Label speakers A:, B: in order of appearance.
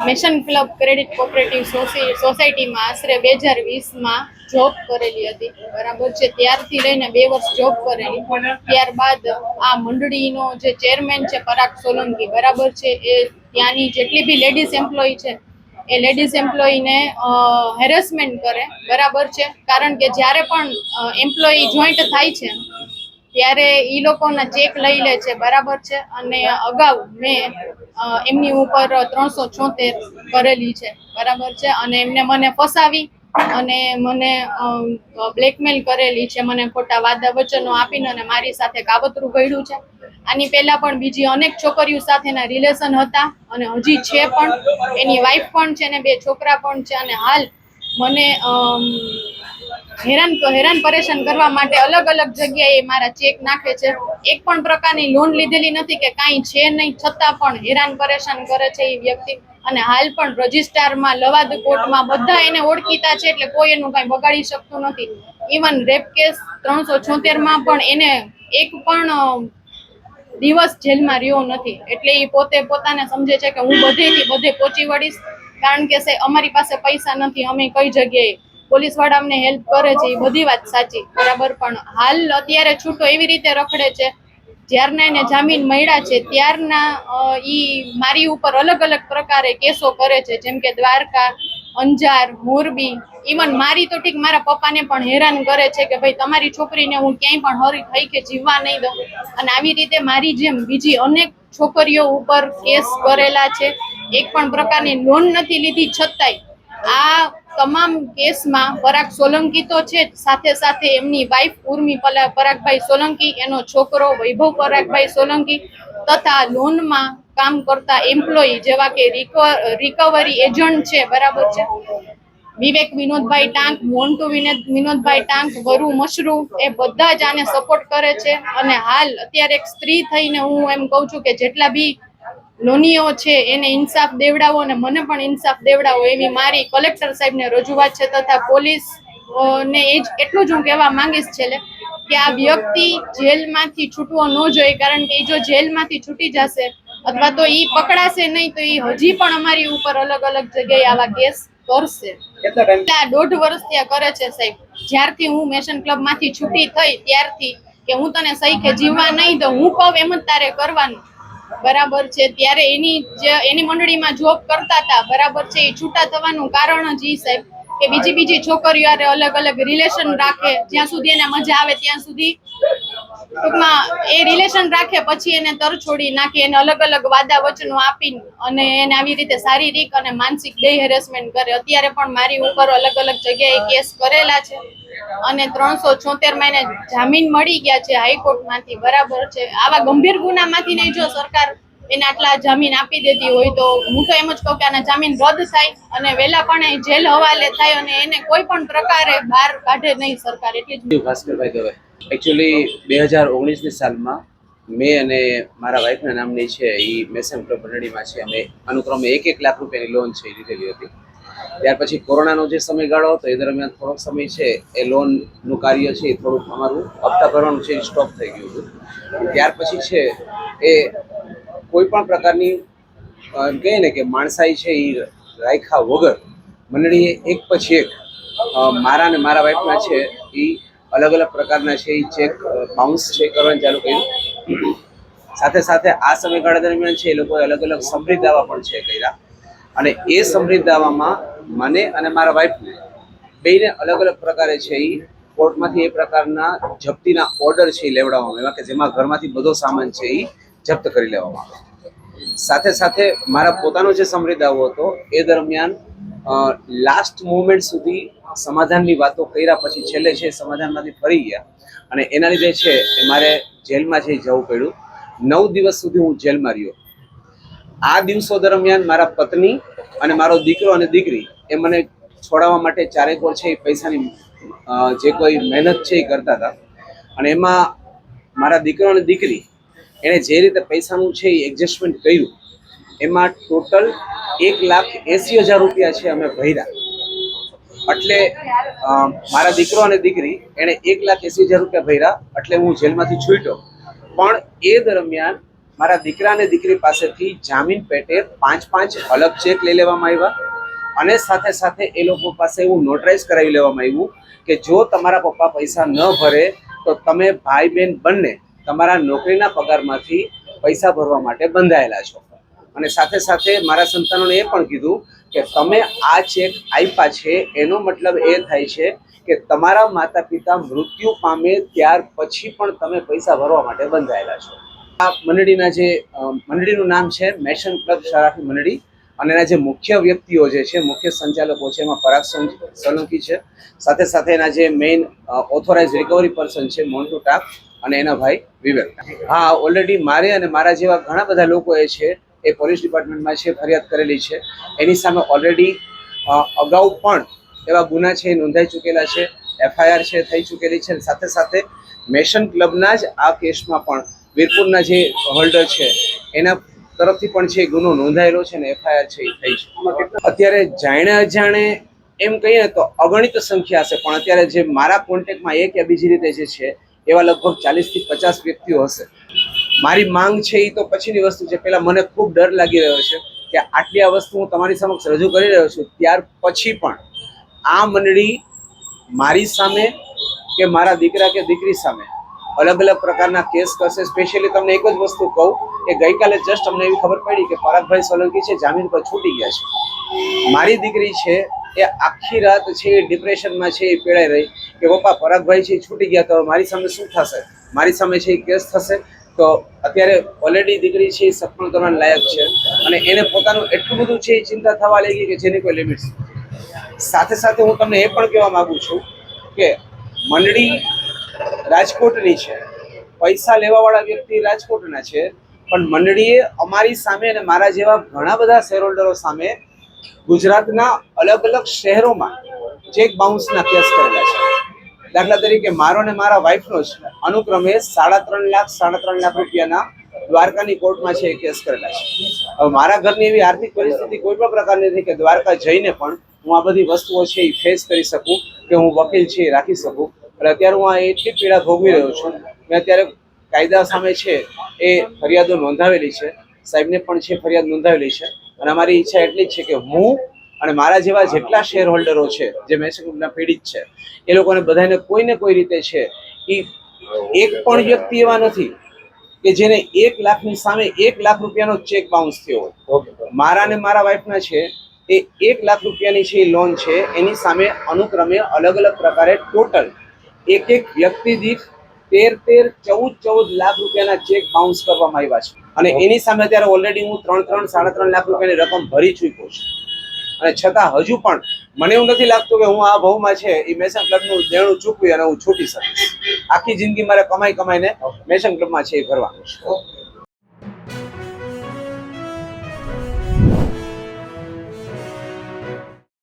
A: મેશન club credit cooperative સોસાયટીમાં આશરે 2020માં job કરેલી હતી, બરાબર છે. ત્યારથી લઈને 2 વર્ષ જોબ કરેલી. ત્યારબાદ આ મંડળીનો જે ચેરમેન છે પરાગ સોલંકી, બરાબર છે, એ ત્યાંની જેટલી બી લેડીઝ એમ્પ્લોય છે એ લેડીઝ એમ્પ્લોયીને હેરેસમેન્ટ કરે, બરાબર છે. કારણ કે જ્યારે પણ એમ્પ્લોયી જોઈન્ટ થાય છે ત્યારે ઈ લોકોના ચેક લઈ લે છે, બરાબર છે. અને અગાઉ મેં એમની ઉપર 376 કરેલી છે, બરાબર છે. અને એમને મને ફસાવી અને મને બ્લેકમેલ કરેલી છે, મને ખોટા વાદા વચનો આપીને અને મારી સાથે કાવતરું કર્યું છે. આની પહેલા પણ બીજી અનેક છોકરીઓ સાથેના રિલેશન હતા અને હજી છે પણ. એની વાઈફ પણ છે ને 2 છોકરા પણ છે. અને હાલ મને હેરાન પરેશાન કરવા માટે અલગ અલગ જગ્યાએ મારા ચેક નાખે છે. એક પણ પ્રકારની લોન લીધેલી નથી કે કાંઈ છે નહીં, છતાં પણ હેરાન પરેશાન કરે છે એ વ્યક્તિ. અને હાલ પણ રજિસ્ટ્રારમાં, લવાદ કોર્ટમાં બધા એને ઓળખીતા છે, એટલે કોઈ એનું કાંઈ બગાડી શકતું નથી. ઇવન રેપ કેસ 376માં પણ એને એક પણ દિવસ જેલમાં રહ્યો નથી. એટલે એ પોતે પોતાને સમજે છે કે હું બધે પહોંચી વળીશ, કારણ કે અમારી પાસે પૈસા નથી, અમે કઈ જગ્યાએ. પોલીસ વાળા અમને હેલ્પ કરે છે, એ બધી વાત સાચી, બરાબર. પણ હાલ અત્યારે છૂટો એવી રીતે રખડે છે, જ્યારના એને જામીન મળ્યા છે ત્યારના ઈ મારી ઉપર અલગ અલગ પ્રકારે કેસો કરે છે, જેમ કે દ્વારકા, અંજાર, મોરબી. ઇવન મારી તો ઠીક, મારા પપ્પાને પણ હેરાન કરે છે કે ભાઈ તમારી છોકરીને હું ક્યાંય પણ હરી થઈ કે જીવવા નહીં દઉં. અને આવી રીતે મારી જેમ બીજી અનેક છોકરીઓ ઉપર કેસ કરેલા છે. એક પણ પ્રકારની લોન નથી લીધી, છતાંય આ તમામ કેસમાં પરાગ સોલંકી તો છે, સાથે સાથે એમની વાઈફ ઉર્મી પરાગભાઈ સોલંકી, એનો છોકરો વૈભવ પરાગભાઈ સોલંકી, તથા લોનમાં કામ કરતા એમ્પ્લોયી જેવા કે રિકવરી એજન્ટ છે, બરાબર છે, વિવેક વિનોદભાઈ ટાંક, મોન્ટુ વિનોદભાઈ ટાંક, વરુ મશરૂ, એ બધા જ આને સપોર્ટ કરે છે. અને હાલ અત્યારે એક સ્ત્રી થઈને હું એમ કહું છું કે જેટલા બી લોનીઓ છે એને ઇન્સાફ દેવડાવો અને મને પણ ઇન્સાફ દેવડાવો એવી મારી કલેક્ટર સાહેબને રજૂઆત છે. તથા પોલીસ ને એટલું જ હું કહેવા માંગીશ છેલ્લે કે આ વ્યક્તિ જેલમાંથી છૂટવો ન જોઈએ, કારણ કે એ જો જેલમાંથી છૂટી જશે અથવા તો ઈ પકડાશે નહીં તો ઈ હજી પણ અમારી ઉપર અલગ અલગ જગ્યાએ આવા કેસ કરશે. આ 1.5 વર્ષ ત્યાં કરે છે સાહેબ. જ્યારથી હું મેશન ક્લબ માંથી છૂટી થઈ ત્યારથી કે હું તને સહી કે જીવવા નહીં દઉં, હું કહું એમ જ તારે કરવાનું, બરાબર છે. ત્યારે એની મંડળીમાં જોબ કરતા હતા, બરાબર છે. એ છૂટા થવાનું કારણ જ ઈ સાહેબ કે બીજી છોકરીઓ અલગ અલગ રિલેશન રાખે, જ્યાં સુધી એને મજા આવે ત્યાં સુધી ટૂંકમાં એ રિલેશન રાખે, પછી એને તરછોડી નાખે, એને અલગ અલગ વાદા વચનો આપી અને એને આવી રીતે શારીરિક અને માનસિક 2 હેરેસમેન્ટ કરે. અત્યારે પણ મારી ઉપર અલગ અલગ જગ્યાએ કેસ કરેલા છે અને 376માં એને જામીન મળી ગયા છે હાઈકોર્ટમાંથી, બરાબર છે. આવા ગંભીર ગુનામાંથી નહીં જો સરકાર એને આટલા જામીન આપી દેતી હોય તો હું તો એમ જ કહું કે આના જામીન રદ થાય અને વહેલા પણ જેલ હવાલે થાય અને એને કોઈ પણ પ્રકારે બહાર કાઢે નહીં સરકાર. એટલી
B: ભાસ્કરભાઈ દવે એકચ્યુઅલી 2019ની સાલમાં મેં અને મારા વાઈફના નામની છે એ મેસન ક્લબ મંડળીમાં છે, અમે અનુક્રમે 1 લાખ રૂપિયાની લોન છે એ લીધેલી હતી. ત્યાર પછી કોરોનાનો જે સમયગાળો હતો એ દરમિયાન થોડોક સમય છે એ લોનનું કાર્ય છે એ થોડુંક અમારું હપ્તા ભરવાનું છે એ સ્ટોપ થઈ ગયું હતું. ત્યાર પછી છે એ કોઈ પણ પ્રકારની એમ કહે ને કે માણસાઈ છે એ રાખ્યા વગર મંડળીએ એક પછી એક મારા અને મારા વાઈફના છે એ અલગ અલગ પ્રકારના છે એ ચેક બાઉન્સ છે કરવાનું ચાલુ કર્યું. સાથે સાથે આ સમયગાળા દરમિયાન છે એ લોકોએ અલગ અલગ સમૃદ્ધ દાવા પણ છે કર્યા અને એ સમૃદ્ધ દાવામાં મને અને મારા વાઈફને બેને અલગ અલગ પ્રકારે છે એ કોર્ટમાંથી એ પ્રકારના જપ્તીના ઓર્ડર છે એ લેવડાવવામાં આવ્યા કે જેમાં ઘરમાંથી બધો સામાન છે એ જપ્ત કરી લેવામાં આવે. સાથે સાથે મારા પોતાનો જે સમૃદ્ધ દાવો હતો એ દરમિયાન લાસ્ટ મોમેન્ટ સુધી સમાધાનની વાતો કર્યા પછી છેલ્લે છે સમાધાનમાંથી ફરી ગયા અને એના લીધે છે મારે જેલમાં છે જવું પડ્યું. 9 દિવસ સુધી હું જેલમાં રહ્યો. આ દિવસો દરમિયાન મારા પત્ની અને મારો દીકરો અને દીકરી એ મને છોડાવવા માટે ચારેકોર છે એ પૈસાની જે કોઈ મહેનત છે એ કરતા હતા અને એમાં મારા દીકરો અને દીકરી એણે જે રીતે પૈસાનું છે એ એડજસ્ટમેન્ટ કર્યું એમાં ટોટલ 1,80,000 રૂપિયા છે અમે ભર્યા. એટલે મારા દીકરો અને દીકરી એણે 1,80,000 રૂપિયા ભર્યા એટલે હું જેલમાંથી છૂટ્યો. પણ એ દરમિયાન મારા દીકરા અને દીકરી પાસેથી જામીન પેટે 5 અલગ ચેક લઈ લેવામાં આવ્યા અને સાથે સાથે એ લોકો પાસે એવું નોટરાઇઝ કરાવી લેવામાં આવ્યું કે જો તમારા પપ્પા પૈસા ન ભરે તો તમે ભાઈ બહેન બંને તમારા નોકરીના પગારમાંથી પૈસા ભરવા માટે બંધાયેલા છો. અને સાથે સાથે મારા સંતાનોને એ પણ કીધું કે તમે આ ચેક આપ્યા છે એનો મતલબ એ થાય છે કે તમારા માતા પિતા મૃત્યુ પામે ત્યાર પછી પણ તમે પૈસા ભરવા માટે બંધાયેલા છો. આ મંડળીના જે મંડળીનું નામ છે મેશન ક્લબ શરાફી મંડળી અને એના જે મુખ્ય વ્યક્તિઓ જે છે, મુખ્ય સંચાલકો છે, એમાં પરાગ સોલંકી છે, સાથે સાથે એના જે મેઇન ઓથોરાઇઝ રિકવરી પર્સન છે મોન્ટુ ટાક અને એના ભાઈ વિવેક. હા, ઓલરેડી મારે અને મારા જેવા ઘણા બધા લોકોએ છે એ પોલીસ ડિપાર્ટમેન્ટમાં છે ફરિયાદ કરેલી છે. એની સામે ઓલરેડી અગાઉ પણ એવા ગુના છે નોંધાઈ ચૂકેલા છે, FIR છે થઈ ચૂકેલી છે. સાથે સાથે મેશન ક્લબના જ આ કેસમાં પણ વીરપુરના જે હોલ્ડર છે એના તરફથી પણ છે ગુનો નોંધાયેલો છે ને FIR છે એ થઈ છે. અત્યારે જાણે અજાણે એમ કહીએ તો અગણિત સંખ્યા હશે, પણ અત્યારે જે મારા કોન્ટેક્ટમાં એક યા બીજી રીતે જે છે એવા લગભગ 40 થી 50 વ્યક્તિઓ હશે. મારી માંગ છે એ તો પછીની વસ્તુ છે. પહેલા મને ખૂબ ડર લાગી રહ્યો છે કે આટલી આ વસ્તુ હું તમારી સમક્ષ રજૂ કરી રહ્યો છું, ત્યાર પછી પણ આ મંડળી મારી સામે કે મારા દીકરા કે દીકરી સામે અલગ અલગ પ્રકારના કેસ કરશે. સ્પેશિયલી તમને એક જ વસ્તુ કહું કે ગઈકાલે જસ્ટ અમને એવી ખબર પડી કે પરાગભાઈ સોલંકી છે જામીન પર છૂટી ગયા છે. મારી દીકરી છે એ આખી રાત છે એ ડિપ્રેશનમાં છે એ પીડાઈ રહી કે પપ્પા પરાગભાઈ છે છૂટી ગયા તો મારી સામે શું થશે, મારી સામે છે એ કેસ થશે. તો અત્યારે ઓલરેડી દીકરી છે એ સપનું કરવાના લાયક છે અને એને પોતાનું એટલું બધું છે એ ચિંતા થવા લાગી કે જેની કોઈ લિમિટ્સ નથી. સાથે સાથે હું તમને એ પણ કહેવા માંગુ છું કે મંડળી રાજકોટની છે, પૈસા લેવાવાળા વ્યક્તિ રાજકોટના છે, પણ મંડળીએ અમારી સામે અને મારા જેવા ઘણા બધા શેરહોલ્ડરો સામે ગુજરાતના અલગ અલગ શહેરોમાં ચેક બાઉન્સના કેસ કરેલા છે. દાખલા તરીકે મારો ને મારા વાઇફનો જ અનુક્રમે 3.5 લાખ રૂપિયાના દ્વારકાની કોર્ટમાં છે એ કેસ કરેલા છે. હવે મારા ઘરની એવી આર્થિક પરિસ્થિતિ કોઈ પણ પ્રકારની નથી કે દ્વારકા જઈને પણ હું આ બધી વસ્તુઓ છે એ ફેસ કરી શકું, કે હું વકીલ છે એ રાખી શકું. એટલે અત્યારે હું આ એટલી પીડા ભોગવી રહ્યો છું. મેં અત્યારે કાયદા સામે છે એ ફરિયાદો નોંધાવેલી છે, સાહેબને પણ છે ફરિયાદ નોંધાવેલી છે. અને અમારી ઈચ્છા એટલી જ છે કે હું અને મારા જેવા જેટલા શેર હોલ્ડરો છે જે મેશન ગ્રુપના પીડિત છે એ લોકોને બધાને કોઈને કોઈ રીતે છે એ એક પણ વ્યક્તિ એવા નથી કે જેને 1 લાખની સામે 1 લાખ રૂપિયાનો ચેક બાઉન્સ થયો હોય. મારા ને મારા વાઇફના છે એ 1 લાખ રૂપિયાની છે લોન છે, એની સામે અનુક્રમે અલગ અલગ પ્રકારે ટોટલ એક વ્યક્તિ દીઠ 13-14 લાખ રૂપિયાના ચેક બાઉન્સ કરવામાં આવ્યા છે. અને એની સામે અત્યારે ઓલરેડી હું 3.5 લાખ રૂપિયાની રકમ ભરી ચૂક્યો છું. અને છતાં હજુ પણ મને એવું નથી લાગતું કે હું આ ભાવમાં છે એ મેશન ક્લબનું દેણું ચૂકવી અને હું છૂટી શકીશ. આખી જિંદગી મારે કમાઈને મેશન ક્લબમાં છે એ ભરવાનું છે.